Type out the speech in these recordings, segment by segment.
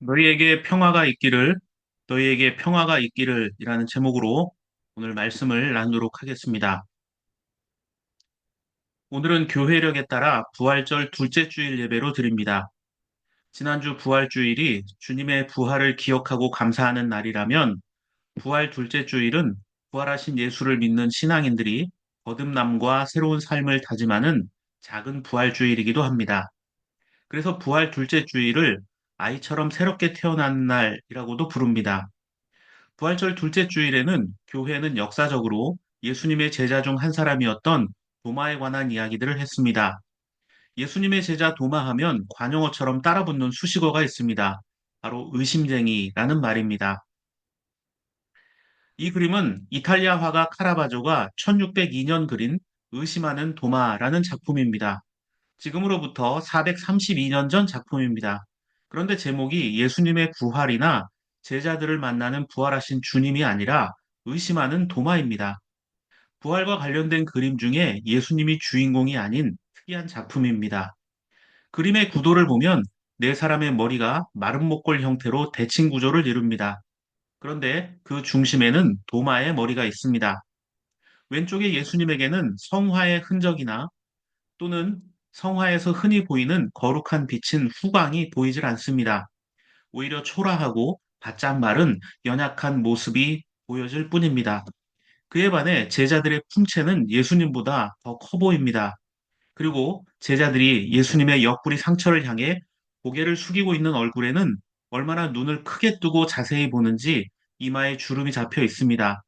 너희에게 평화가 있기를, 너희에게 평화가 있기를 이라는 제목으로 오늘 말씀을 나누도록 하겠습니다. 오늘은 교회력에 따라 부활절 둘째 주일 예배로 드립니다. 지난주 부활주일이 주님의 부활을 기억하고 감사하는 날이라면 부활 둘째 주일은 부활하신 예수를 믿는 신앙인들이 거듭남과 새로운 삶을 다짐하는 작은 부활주일이기도 합니다. 그래서 부활 둘째 주일을 아이처럼 새롭게 태어난 날이라고도 부릅니다. 부활절 둘째 주일에는 교회는 역사적으로 예수님의 제자 중 한 사람이었던 도마에 관한 이야기들을 했습니다. 예수님의 제자 도마하면 관용어처럼 따라붙는 수식어가 있습니다. 바로 의심쟁이라는 말입니다. 이 그림은 이탈리아 화가 카라바조가 1602년 그린 의심하는 도마라는 작품입니다. 지금으로부터 432년 전 작품입니다. 그런데 제목이 예수님의 부활이나 제자들을 만나는 부활하신 주님이 아니라 의심하는 도마입니다. 부활과 관련된 그림 중에 예수님이 주인공이 아닌 특이한 작품입니다. 그림의 구도를 보면 네 사람의 머리가 마른 목골 형태로 대칭 구조를 이룹니다. 그런데 그 중심에는 도마의 머리가 있습니다. 왼쪽의 예수님에게는 성화의 흔적이나 또는 성화에서 흔히 보이는 거룩한 빛인 후광이 보이질 않습니다. 오히려 초라하고 바짝 마른 연약한 모습이 보여질 뿐입니다. 그에 반해 제자들의 풍채는 예수님보다 더 커 보입니다. 그리고 제자들이 예수님의 옆구리 상처를 향해 고개를 숙이고 있는 얼굴에는 얼마나 눈을 크게 뜨고 자세히 보는지 이마에 주름이 잡혀 있습니다.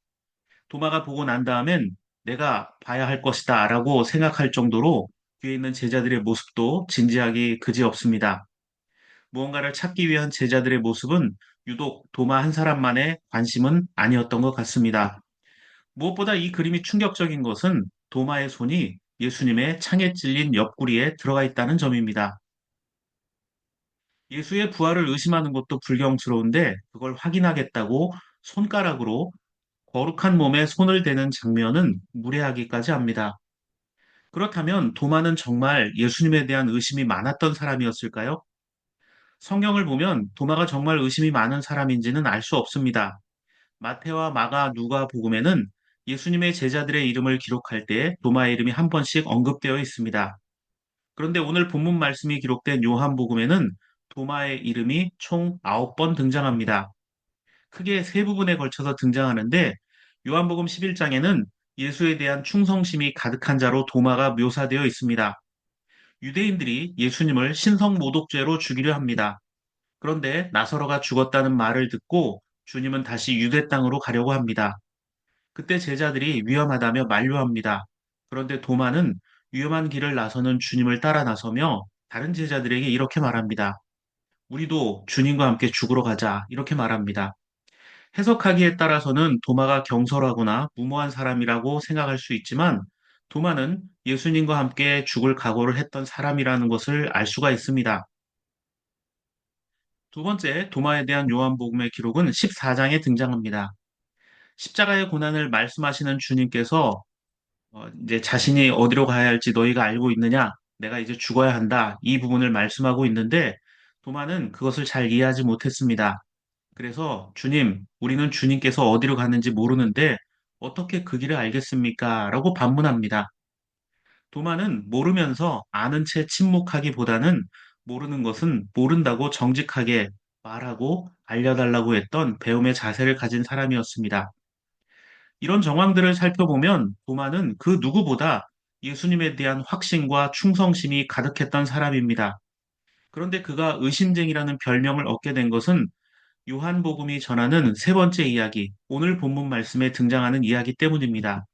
도마가 보고 난 다음엔 내가 봐야 할 것이다 라고 생각할 정도로 뒤에 있는 제자들의 모습도 진지하기 그지없습니다. 무언가를 찾기 위한 제자들의 모습은 유독 도마 한 사람만의 관심은 아니었던 것 같습니다. 무엇보다 이 그림이 충격적인 것은 도마의 손이 예수님의 창에 찔린 옆구리에 들어가 있다는 점입니다. 예수의 부활을 의심하는 것도 불경스러운데 그걸 확인하겠다고 손가락으로 거룩한 몸에 손을 대는 장면은 무례하기까지 합니다. 그렇다면 도마는 정말 예수님에 대한 의심이 많았던 사람이었을까요? 성경을 보면 도마가 정말 의심이 많은 사람인지는 알 수 없습니다. 마태와 마가, 누가 복음에는 예수님의 제자들의 이름을 기록할 때 도마의 이름이 한 번씩 언급되어 있습니다. 그런데 오늘 본문 말씀이 기록된 요한복음에는 도마의 이름이 총 9번 등장합니다. 크게 세 부분에 걸쳐서 등장하는데 요한복음 11장에는 예수에 대한 충성심이 가득한 자로 도마가 묘사되어 있습니다. 유대인들이 예수님을 신성모독죄로 죽이려 합니다. 그런데 나사로가 죽었다는 말을 듣고 주님은 다시 유대 땅으로 가려고 합니다. 그때 제자들이 위험하다며 만류합니다. 그런데 도마는 위험한 길을 나서는 주님을 따라 나서며 다른 제자들에게 이렇게 말합니다. 우리도 주님과 함께 죽으러 가자. 이렇게 말합니다. 해석하기에 따라서는 도마가 경솔하거나 무모한 사람이라고 생각할 수 있지만 도마는 예수님과 함께 죽을 각오를 했던 사람이라는 것을 알 수가 있습니다. 두 번째, 도마에 대한 요한복음의 기록은 14장에 등장합니다. 십자가의 고난을 말씀하시는 주님께서 이제 자신이 어디로 가야 할지 너희가 알고 있느냐? 내가 이제 죽어야 한다. 이 부분을 말씀하고 있는데 도마는 그것을 잘 이해하지 못했습니다. 그래서 주님, 우리는 주님께서 어디로 가는지 모르는데 어떻게 그 길을 알겠습니까? 라고 반문합니다. 도마는 모르면서 아는 채 침묵하기보다는 모르는 것은 모른다고 정직하게 말하고 알려달라고 했던 배움의 자세를 가진 사람이었습니다. 이런 정황들을 살펴보면 도마는 그 누구보다 예수님에 대한 확신과 충성심이 가득했던 사람입니다. 그런데 그가 의심쟁이라는 별명을 얻게 된 것은 요한복음이 전하는 세 번째 이야기, 오늘 본문 말씀에 등장하는 이야기 때문입니다.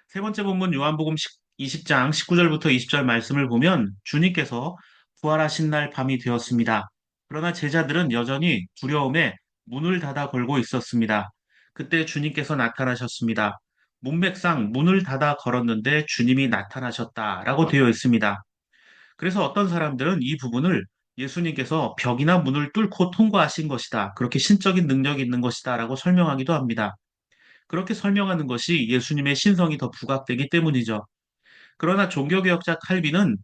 세 번째 본문 요한복음 20장 19절부터 20절 말씀을 보면 주님께서 부활하신 날 밤이 되었습니다. 그러나 제자들은 여전히 두려움에 문을 닫아 걸고 있었습니다. 그때 주님께서 나타나셨습니다. 문맥상 문을 닫아 걸었는데 주님이 나타나셨다라고 되어 있습니다. 그래서 어떤 사람들은 이 부분을 예수님께서 벽이나 문을 뚫고 통과하신 것이다. 그렇게 신적인 능력이 있는 것이다라고 설명하기도 합니다. 그렇게 설명하는 것이 예수님의 신성이 더 부각되기 때문이죠. 그러나 종교개혁자 칼빈은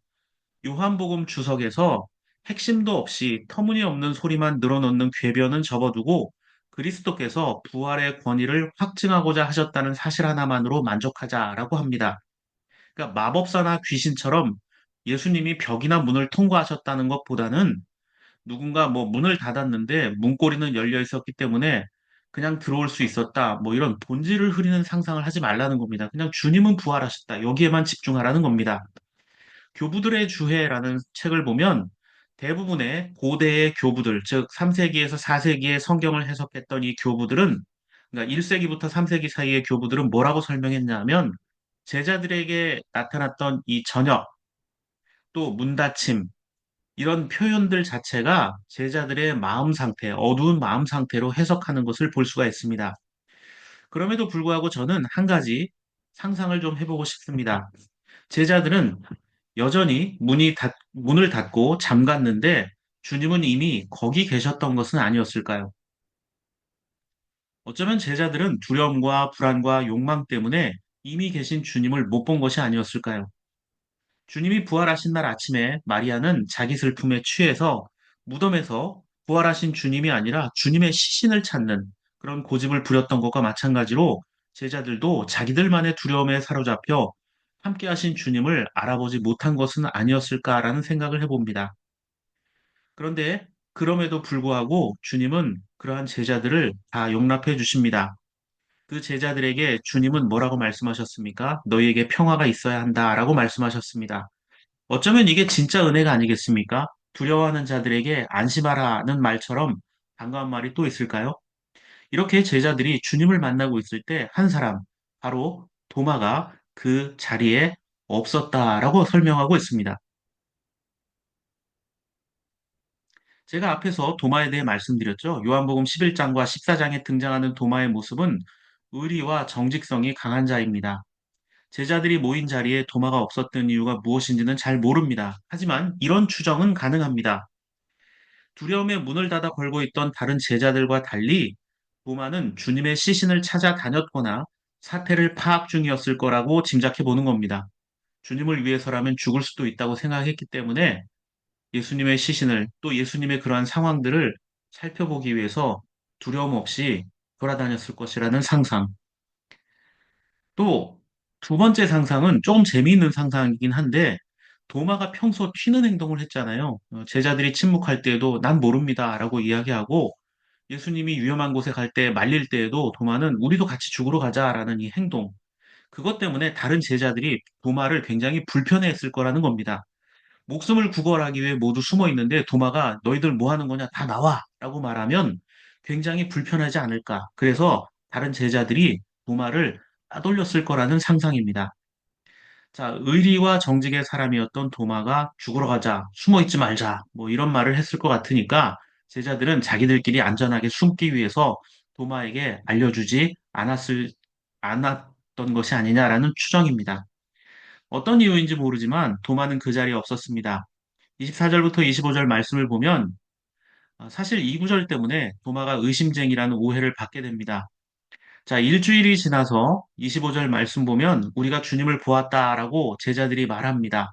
요한복음 주석에서 핵심도 없이 터무니없는 소리만 늘어놓는 궤변은 접어두고 그리스도께서 부활의 권위를 확증하고자 하셨다는 사실 하나만으로 만족하자라고 합니다. 그러니까 마법사나 귀신처럼 예수님이 벽이나 문을 통과하셨다는 것보다는 누군가 뭐 문을 닫았는데 문고리는 열려 있었기 때문에 그냥 들어올 수 있었다. 뭐 이런 본질을 흐리는 상상을 하지 말라는 겁니다. 그냥 주님은 부활하셨다. 여기에만 집중하라는 겁니다. 교부들의 주해라는 책을 보면 대부분의 고대의 교부들, 즉 3세기에서 4세기의 성경을 해석했던 이 교부들은 그러니까 1세기부터 3세기 사이의 교부들은 뭐라고 설명했냐면 제자들에게 나타났던 이 저녁, 또 문닫힘, 이런 표현들 자체가 제자들의 마음 상태, 어두운 마음 상태로 해석하는 것을 볼 수가 있습니다. 그럼에도 불구하고 저는 한 가지 상상을 좀 해보고 싶습니다. 제자들은 여전히 문을 닫고 잠갔는데 주님은 이미 거기 계셨던 것은 아니었을까요? 어쩌면 제자들은 두려움과 불안과 욕망 때문에 이미 계신 주님을 못 본 것이 아니었을까요? 주님이 부활하신 날 아침에 마리아는 자기 슬픔에 취해서 무덤에서 부활하신 주님이 아니라 주님의 시신을 찾는 그런 고집을 부렸던 것과 마찬가지로 제자들도 자기들만의 두려움에 사로잡혀 함께 하신 주님을 알아보지 못한 것은 아니었을까라는 생각을 해봅니다. 그런데 그럼에도 불구하고 주님은 그러한 제자들을 다 용납해 주십니다. 그 제자들에게 주님은 뭐라고 말씀하셨습니까? 너희에게 평화가 있어야 한다라고 말씀하셨습니다. 어쩌면 이게 진짜 은혜가 아니겠습니까? 두려워하는 자들에게 안심하라는 말처럼 반가운 말이 또 있을까요? 이렇게 제자들이 주님을 만나고 있을 때 한 사람, 바로 도마가 그 자리에 없었다라고 설명하고 있습니다. 제가 앞에서 도마에 대해 말씀드렸죠. 요한복음 11장과 14장에 등장하는 도마의 모습은 의리와 정직성이 강한 자입니다. 제자들이 모인 자리에 도마가 없었던 이유가 무엇인지는 잘 모릅니다. 하지만 이런 추정은 가능합니다. 두려움에 문을 닫아 걸고 있던 다른 제자들과 달리 도마는 주님의 시신을 찾아 다녔거나 사태를 파악 중이었을 거라고 짐작해 보는 겁니다. 주님을 위해서라면 죽을 수도 있다고 생각했기 때문에 예수님의 시신을 또 예수님의 그러한 상황들을 살펴보기 위해서 두려움 없이 돌아다녔을 것이라는 상상. 또 두 번째 상상은 조금 재미있는 상상이긴 한데 도마가 평소 튀는 행동을 했잖아요. 제자들이 침묵할 때에도 난 모릅니다 라고 이야기하고 예수님이 위험한 곳에 갈 때 말릴 때에도 도마는 우리도 같이 죽으러 가자라는 이 행동. 그것 때문에 다른 제자들이 도마를 굉장히 불편해했을 거라는 겁니다. 목숨을 구걸하기 위해 모두 숨어 있는데 도마가 너희들 뭐 하는 거냐? 다 나와! 라고 말하면 굉장히 불편하지 않을까. 그래서 다른 제자들이 도마를 따돌렸을 거라는 상상입니다. 자, 의리와 정직의 사람이었던 도마가 죽으러 가자, 숨어 있지 말자, 뭐 이런 말을 했을 것 같으니까 제자들은 자기들끼리 안전하게 숨기 위해서 도마에게 않았던 것이 아니냐라는 추정입니다. 어떤 이유인지 모르지만 도마는 그 자리에 없었습니다. 24절부터 25절 말씀을 보면 사실 이 구절 때문에 도마가 의심쟁이라는 오해를 받게 됩니다. 자, 일주일이 지나서 25절 말씀 보면 우리가 주님을 보았다라고 제자들이 말합니다.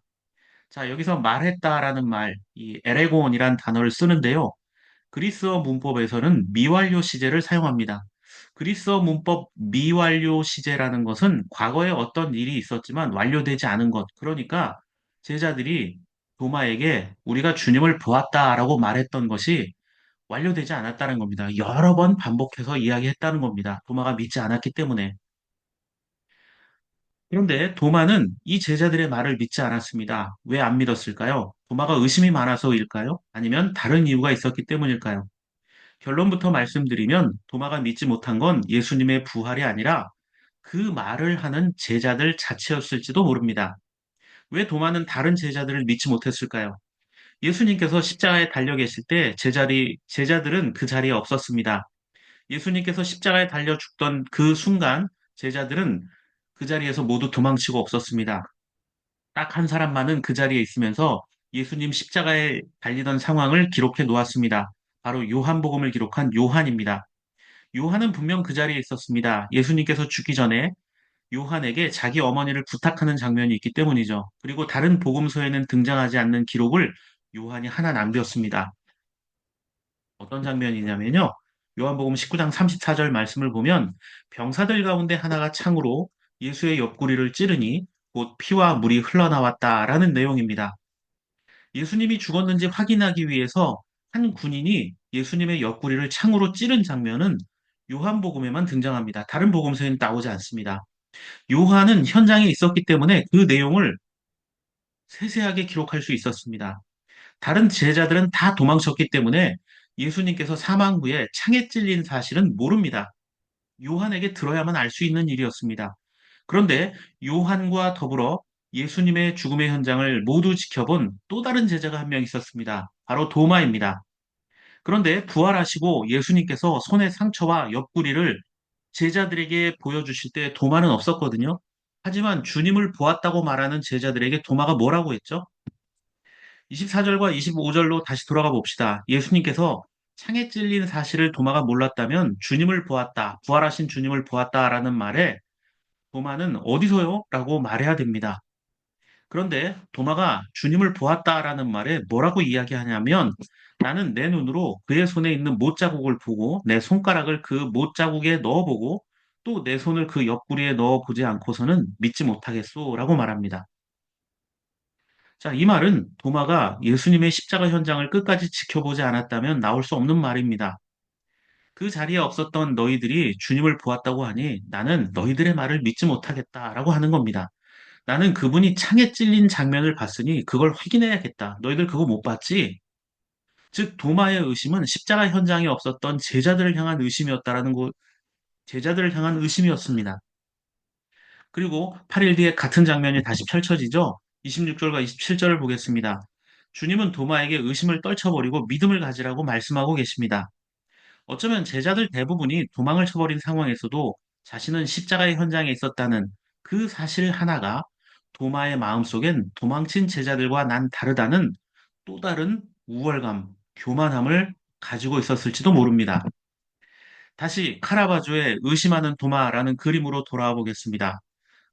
자, 여기서 말했다라는 말, 이 에레곤이란 단어를 쓰는데요. 그리스어 문법에서는 미완료 시제를 사용합니다. 그리스어 문법 미완료 시제라는 것은 과거에 어떤 일이 있었지만 완료되지 않은 것. 그러니까 제자들이 도마에게 우리가 주님을 보았다라고 말했던 것이 완료되지 않았다는 겁니다. 여러 번 반복해서 이야기했다는 겁니다. 도마가 믿지 않았기 때문에. 그런데 도마는 이 제자들의 말을 믿지 않았습니다. 왜 안 믿었을까요? 도마가 의심이 많아서일까요? 아니면 다른 이유가 있었기 때문일까요? 결론부터 말씀드리면 도마가 믿지 못한 건 예수님의 부활이 아니라 그 말을 하는 제자들 자체였을지도 모릅니다. 왜 도마는 다른 제자들을 믿지 못했을까요? 예수님께서 십자가에 달려 계실 때 제자들은 그 자리에 없었습니다. 예수님께서 십자가에 달려 죽던 그 순간 제자들은 그 자리에서 모두 도망치고 없었습니다. 딱 한 사람만은 그 자리에 있으면서 예수님 십자가에 달리던 상황을 기록해 놓았습니다. 바로 요한복음을 기록한 요한입니다. 요한은 분명 그 자리에 있었습니다. 예수님께서 죽기 전에 요한에게 자기 어머니를 부탁하는 장면이 있기 때문이죠. 그리고 다른 복음서에는 등장하지 않는 기록을 요한이 하나 남겼습니다. 어떤 장면이냐면요. 요한복음 19장 34절 말씀을 보면 병사들 가운데 하나가 창으로 예수의 옆구리를 찌르니 곧 피와 물이 흘러나왔다라는 내용입니다. 예수님이 죽었는지 확인하기 위해서 한 군인이 예수님의 옆구리를 창으로 찌른 장면은 요한복음에만 등장합니다. 다른 복음서에는 나오지 않습니다. 요한은 현장에 있었기 때문에 그 내용을 세세하게 기록할 수 있었습니다. 다른 제자들은 다 도망쳤기 때문에 예수님께서 사망 후에 창에 찔린 사실은 모릅니다. 요한에게 들어야만 알 수 있는 일이었습니다. 그런데 요한과 더불어 예수님의 죽음의 현장을 모두 지켜본 또 다른 제자가 한 명 있었습니다. 바로 도마입니다. 그런데 부활하시고 예수님께서 손의 상처와 옆구리를 제자들에게 보여주실 때 도마는 없었거든요. 하지만 주님을 보았다고 말하는 제자들에게 도마가 뭐라고 했죠? 24절과 25절로 다시 돌아가 봅시다. 예수님께서 창에 찔린 사실을 도마가 몰랐다면 주님을 보았다, 부활하신 주님을 보았다라는 말에 도마는 어디서요? 라고 말해야 됩니다. 그런데 도마가 주님을 보았다라는 말에 뭐라고 이야기하냐면 나는 내 눈으로 그의 손에 있는 못자국을 보고 내 손가락을 그 못자국에 넣어보고 또 내 손을 그 옆구리에 넣어보지 않고서는 믿지 못하겠소 라고 말합니다. 자, 이 말은 도마가 예수님의 십자가 현장을 끝까지 지켜보지 않았다면 나올 수 없는 말입니다. 그 자리에 없었던 너희들이 주님을 보았다고 하니 나는 너희들의 말을 믿지 못하겠다라고 하는 겁니다. 나는 그분이 창에 찔린 장면을 봤으니 그걸 확인해야겠다. 너희들 그거 못 봤지? 즉 도마의 의심은 십자가 현장에 없었던 제자들을 향한 의심이었다라는 거, 제자들을 향한 의심이었습니다. 그리고 8일 뒤에 같은 장면이 다시 펼쳐지죠. 26절과 27절을 보겠습니다. 주님은 도마에게 의심을 떨쳐버리고 믿음을 가지라고 말씀하고 계십니다. 어쩌면 제자들 대부분이 도망을 쳐버린 상황에서도 자신은 십자가의 현장에 있었다는 그 사실 하나가 도마의 마음속엔 도망친 제자들과 난 다르다는 또 다른 우월감, 교만함을 가지고 있었을지도 모릅니다. 다시 카라바조의 의심하는 도마라는 그림으로 돌아와 보겠습니다.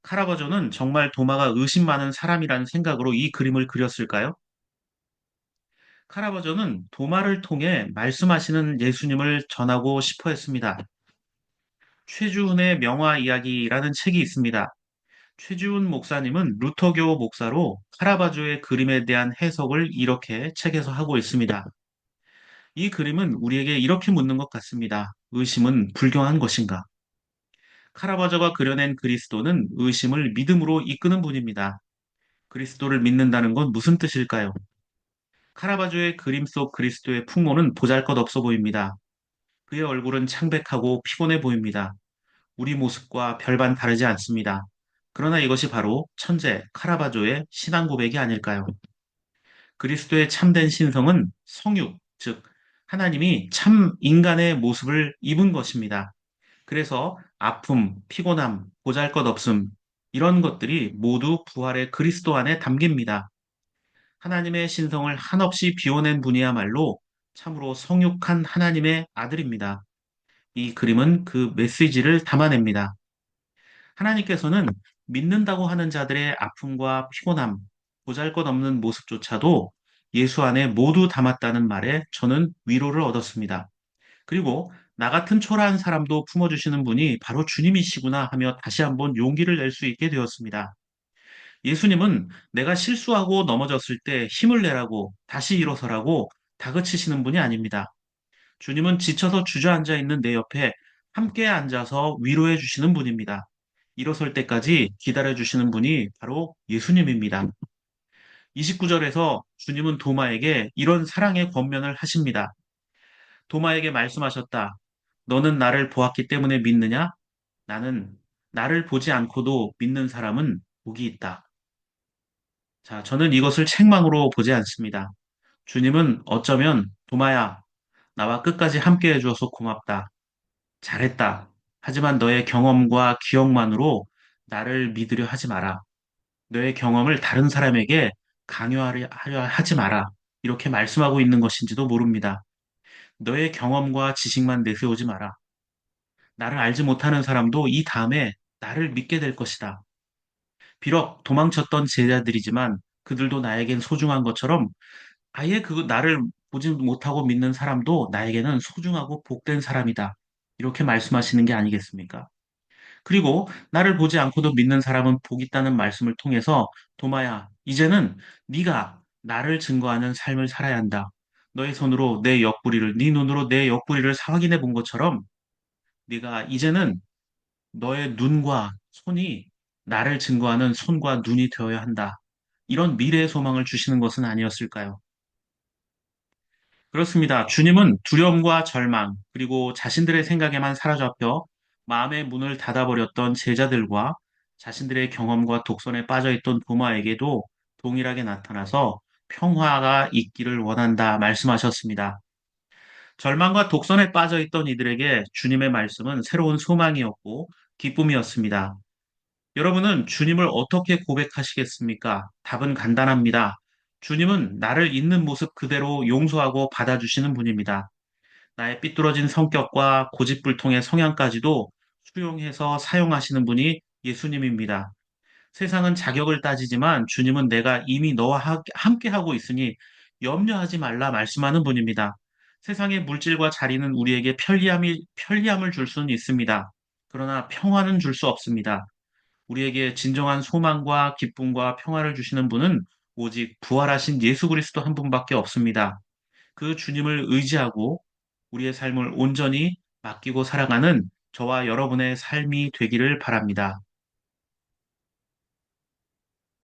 카라바조는 정말 도마가 의심 많은 사람이라는 생각으로 이 그림을 그렸을까요? 카라바조는 도마를 통해 말씀하시는 예수님을 전하고 싶어 했습니다. 최주훈의 명화 이야기라는 책이 있습니다. 최주훈 목사님은 루터교 목사로 카라바조의 그림에 대한 해석을 이렇게 책에서 하고 있습니다. 이 그림은 우리에게 이렇게 묻는 것 같습니다. 의심은 불경한 것인가? 카라바조가 그려낸 그리스도는 의심을 믿음으로 이끄는 분입니다. 그리스도를 믿는다는 건 무슨 뜻일까요? 카라바조의 그림 속 그리스도의 풍모는 보잘것없어 보입니다. 그의 얼굴은 창백하고 피곤해 보입니다. 우리 모습과 별반 다르지 않습니다. 그러나 이것이 바로 천재 카라바조의 신앙 고백이 아닐까요? 그리스도의 참된 신성은 성육, 즉 하나님이 참 인간의 모습을 입은 것입니다. 그래서 아픔, 피곤함, 보잘것없음 이런 것들이 모두 부활의 그리스도 안에 담깁니다. 하나님의 신성을 한없이 비워낸 분이야말로 참으로 성육한 하나님의 아들입니다. 이 그림은 그 메시지를 담아냅니다. 하나님께서는 믿는다고 하는 자들의 아픔과 피곤함, 보잘것없는 모습조차도 예수 안에 모두 담았다는 말에 저는 위로를 얻었습니다. 그리고 나 같은 초라한 사람도 품어주시는 분이 바로 주님이시구나 하며 다시 한번 용기를 낼 수 있게 되었습니다. 예수님은 내가 실수하고 넘어졌을 때 힘을 내라고 다시 일어서라고 다그치시는 분이 아닙니다. 주님은 지쳐서 주저앉아 있는 내 옆에 함께 앉아서 위로해 주시는 분입니다. 일어설 때까지 기다려 주시는 분이 바로 예수님입니다. 29절에서 주님은 도마에게 이런 사랑의 권면을 하십니다. 도마에게 말씀하셨다. 너는 나를 보았기 때문에 믿느냐? 나는 나를 보지 않고도 믿는 사람은 복이 있다. 자, 저는 이것을 책망으로 보지 않습니다. 주님은 어쩌면 도마야, 나와 끝까지 함께 해주어서 고맙다. 잘했다. 하지만 너의 경험과 기억만으로 나를 믿으려 하지 마라. 너의 경험을 다른 사람에게 강요하려 하지 마라. 이렇게 말씀하고 있는 것인지도 모릅니다. 너의 경험과 지식만 내세우지 마라. 나를 알지 못하는 사람도 이 다음에 나를 믿게 될 것이다. 비록 도망쳤던 제자들이지만 그들도 나에겐 소중한 것처럼 아예 나를 보지 못하고 믿는 사람도 나에게는 소중하고 복된 사람이다. 이렇게 말씀하시는 게 아니겠습니까? 그리고 나를 보지 않고도 믿는 사람은 복 있다는 말씀을 통해서 도마야, 이제는 네가 나를 증거하는 삶을 살아야 한다. 너의 손으로 내 옆구리를, 네 눈으로 내 옆구리를 확인해 본 것처럼 네가 이제는 너의 눈과 손이 나를 증거하는 손과 눈이 되어야 한다. 이런 미래의 소망을 주시는 것은 아니었을까요? 그렇습니다. 주님은 두려움과 절망, 그리고 자신들의 생각에만 사로잡혀 마음의 문을 닫아버렸던 제자들과 자신들의 경험과 독선에 빠져있던 도마에게도 동일하게 나타나서 평화가 있기를 원한다 말씀하셨습니다. 절망과 독선에 빠져있던 이들에게 주님의 말씀은 새로운 소망이었고 기쁨이었습니다. 여러분은 주님을 어떻게 고백하시겠습니까? 답은 간단합니다. 주님은 나를 있는 모습 그대로 용서하고 받아주시는 분입니다. 나의 삐뚤어진 성격과 고집불통의 성향까지도 수용해서 사용하시는 분이 예수님입니다. 세상은 자격을 따지지만 주님은 내가 이미 너와 함께 하고 있으니 염려하지 말라 말씀하는 분입니다. 세상의 물질과 자리는 우리에게 편리함을 줄 수는 있습니다. 그러나 평화는 줄 수 없습니다. 우리에게 진정한 소망과 기쁨과 평화를 주시는 분은 오직 부활하신 예수 그리스도 한 분밖에 없습니다. 그 주님을 의지하고 우리의 삶을 온전히 맡기고 살아가는 저와 여러분의 삶이 되기를 바랍니다.